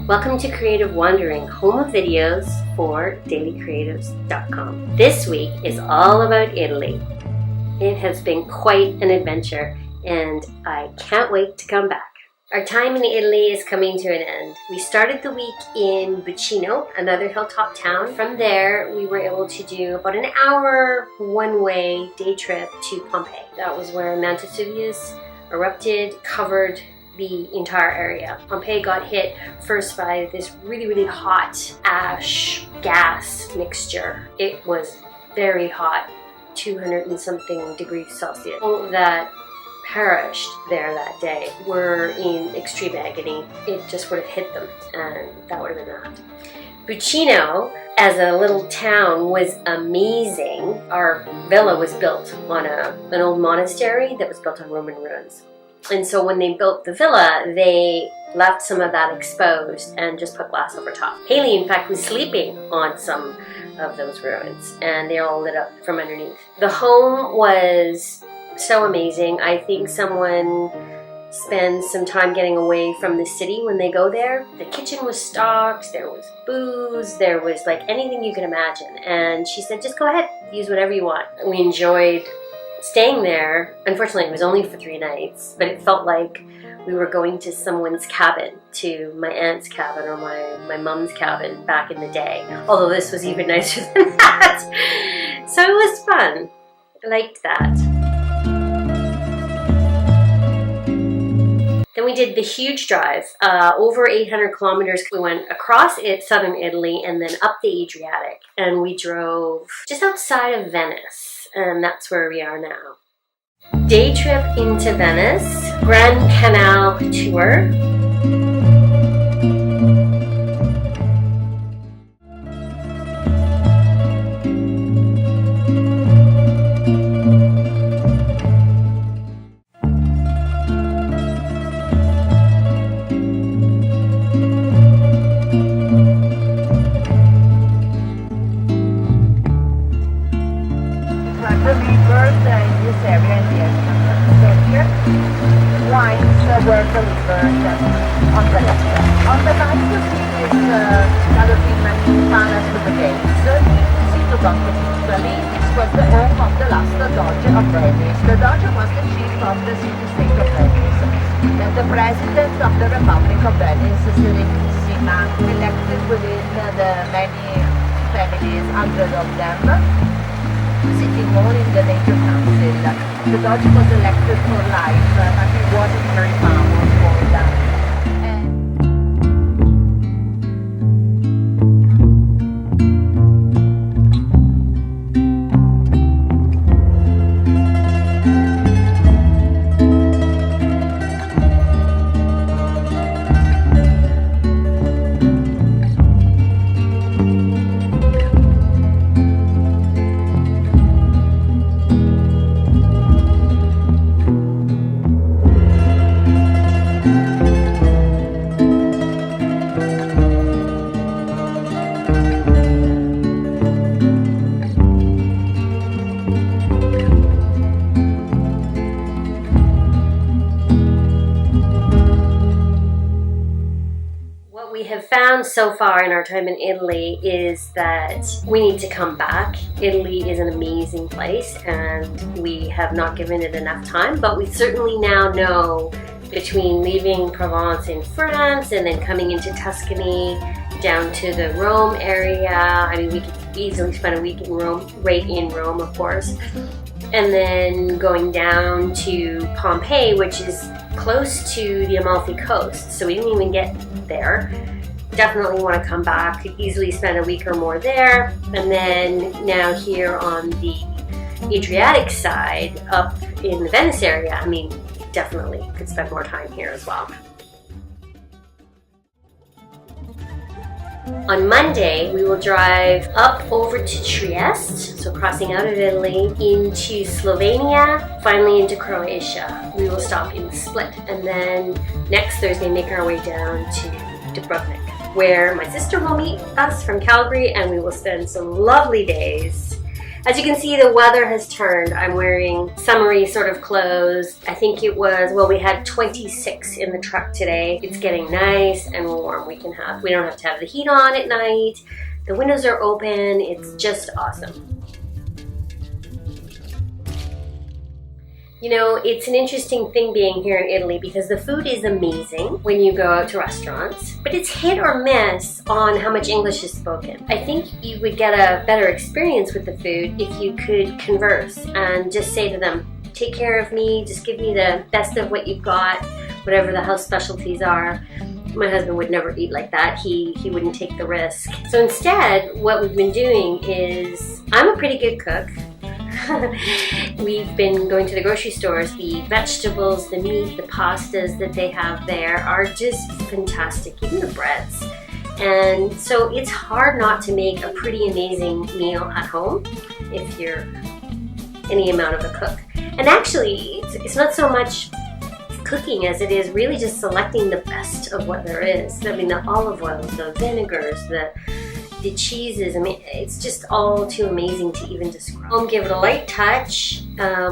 Welcome to Creative Wandering, home of videos for dailycreatives.com. This week is all about Italy. It has been quite an adventure and I can't wait to come back. Our time in Italy is coming to an end. We started the week in Bucino, another hilltop town. From there, we were able to do about an hour one-way day trip to Pompeii. That was where Mount Vesuvius erupted, covered the entire area. Pompeii got hit first by this really hot ash gas mixture. It was very hot, 200 and something degrees Celsius. All that perished there that day were in extreme agony. It just would have hit them and that would have been that. Bucino as a little town was amazing. Our villa was built on an old monastery that was built on Roman ruins. And so when they built the villa, they left some of that exposed and just put glass over top. Haley, in fact, was sleeping on some of those ruins and they all lit up from underneath. The home was so amazing. I think someone spends some time getting away from the city when they go there. The kitchen was stocked, there was booze, there was like anything you could imagine. And she said, just go ahead, use whatever you want. We enjoyed staying there. Unfortunately, it was only for 3 nights, but it felt like we were going to someone's cabin, to my aunt's cabin or my mom's cabin back in the day. Although this was even nicer than that. So it was fun. I liked that. Then we did the huge drive, over 800 kilometers. We went across southern Italy and then up the Adriatic. And we drove just outside of Venice. And that's where we are now. Day trip into Venice, Grand Canal tour. Were delivered on the left. On the right you see this Galopin Palace with the gates. Sito Italy. This was the home of the last Doge of Venice. The Doge was the chief of the city-state of Venice. And the president of the Republic of Venice, Serenissima, elected within the many families, hundreds of them, sitting all in the nature council. The Doge was elected for life, but he wasn't very powerful. Found so far in our time in Italy is that we need to come back. Italy is an amazing place and we have not given it enough time, but we certainly now know between leaving Provence in France and then coming into Tuscany down to the Rome area. I mean, we could easily spend a week in Rome, right in Rome, of course. And then going down to Pompeii, which is close to the Amalfi Coast. So we didn't even get there. Definitely want to come back, could easily spend a week or more there. And then now here on the Adriatic side, up in the Venice area, I mean, definitely could spend more time here as well. On Monday, we will drive up over to Trieste, so crossing out of Italy, into Slovenia, finally into Croatia. We will stop in Split, and then next Thursday make our way down to Dubrovnik, where my sister will meet us from Calgary, and we will spend some lovely days As you can see, the weather has turned. I'm wearing summery sort of clothes. I think it was, well, we had 26 in the truck today. It's getting nice and warm. We don't have to have the heat on at night. The windows are open. It's just awesome. You know, it's an interesting thing being here in Italy because the food is amazing when you go out to restaurants, but it's hit or miss on how much English is spoken. I think you would get a better experience with the food if you could converse and just say to them, take care of me, just give me the best of what you've got, whatever the house specialties are. My husband would never eat like that. He wouldn't take the risk. So instead, what we've been doing is, I'm a pretty good cook. We've been going to the grocery stores. The vegetables, the meat, the pastas that they have there are just fantastic, even the breads. And so it's hard not to make a pretty amazing meal at home if you're any amount of a cook. And actually, it's not so much cooking as it is really just selecting the best of what there is. I mean, the olive oils, the vinegars, the cheeses. I mean, it's just all too amazing to even describe. Give it a light touch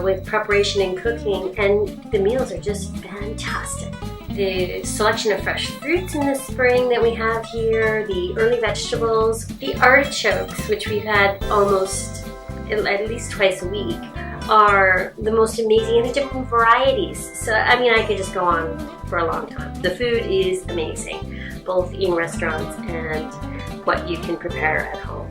with preparation and cooking, and the meals are just fantastic. The selection of fresh fruits in the spring that we have here, the early vegetables, the artichokes, which we've had almost at least twice a week, are the most amazing, and the different varieties. So, I mean, I could just go on for a long time. The food is amazing, both in restaurants and what you can prepare at home.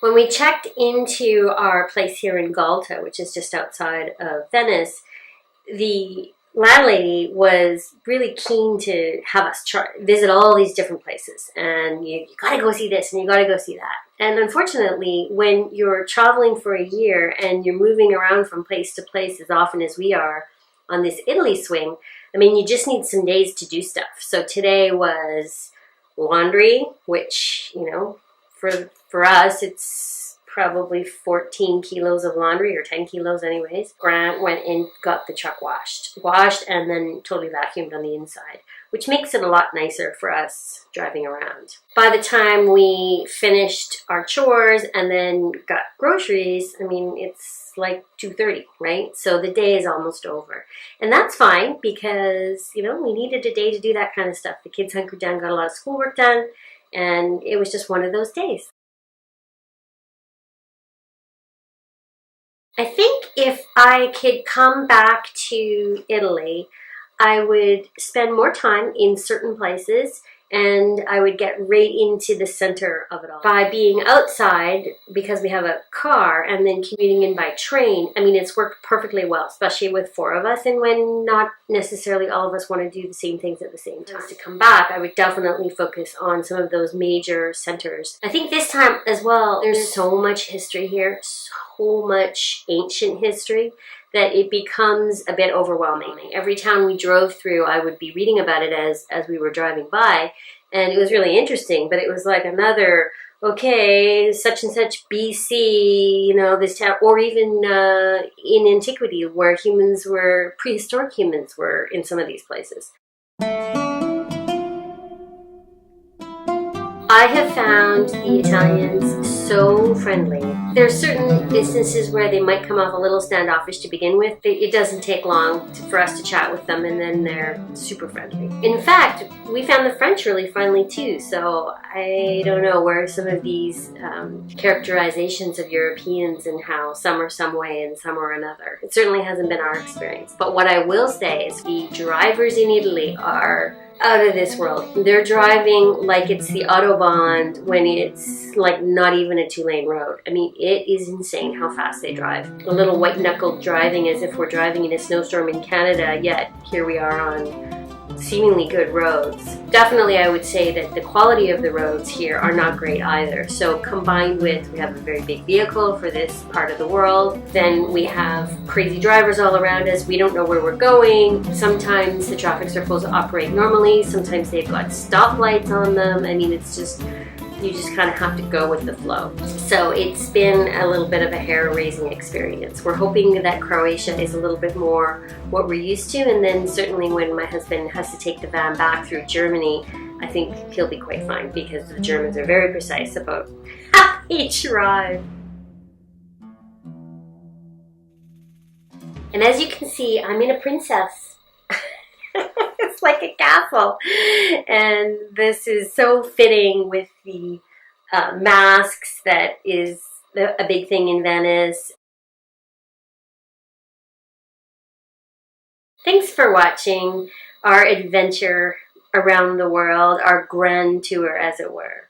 When we checked into our place here in Galta, which is just outside of Venice, the landlady was really keen to have us visit all these different places, and you gotta go see this and you gotta go see that. And unfortunately, when you're traveling for a year and you're moving around from place to place as often as we are on this Italy swing, I mean, you just need some days to do stuff. So today was laundry, which, you know, for us, it's probably 14 kilos of laundry, or 10 kilos anyways. Grant went and got the truck washed and then totally vacuumed on the inside, which makes it a lot nicer for us driving around. By the time we finished our chores and then got groceries, I mean, it's like 2:30, right? So the day is almost over. And that's fine because, you know, we needed a day to do that kind of stuff. The kids hunkered down, got a lot of schoolwork done, and it was just one of those days. I think if I could come back to Italy, I would spend more time in certain places, and I would get right into the center of it all. By being outside, because we have a car, and then commuting in by train, I mean, it's worked perfectly well, especially with 4 of us, and when not necessarily all of us want to do the same things at the same time. To come back, I would definitely focus on some of those major centers. I think this time as well, there's so much history here, so much ancient history, that it becomes a bit overwhelming. Every town we drove through, I would be reading about it as we were driving by, and it was really interesting, but it was like another, okay, such and such BC, you know, this town, or even in antiquity where prehistoric humans were in some of these places. I have found the Italians so friendly. There are certain instances where they might come off a little standoffish to begin with, but it doesn't take long for us to chat with them, and then they're super friendly. In fact, we found the French really friendly too, so I don't know where some of these characterizations of Europeans and how some are some way and some are another. It certainly hasn't been our experience. But what I will say is the drivers in Italy are out of this world. They're driving like it's the Autobahn when it's like not even a 2-lane road. I mean, it is insane how fast they drive. A little white-knuckled driving as if we're driving in a snowstorm in Canada, yet here we are on seemingly good roads. Definitely, I would say that the quality of the roads here are not great either. So combined with, we have a very big vehicle for this part of the world, then we have crazy drivers all around us. We don't know where we're going. Sometimes the traffic circles operate normally. Sometimes they've got stoplights on them. I mean, it's just you just kind of have to go with the flow. So it's been a little bit of a hair-raising experience. We're hoping that Croatia is a little bit more what we're used to, and then certainly when my husband has to take the van back through Germany, I think he'll be quite fine, because the Germans are very precise about how they drive. And as you can see, I'm in a princess. It's like a castle. And this is so fitting with the masks that is a big thing in Venice. Thanks for watching our adventure around the world, our grand tour, as it were.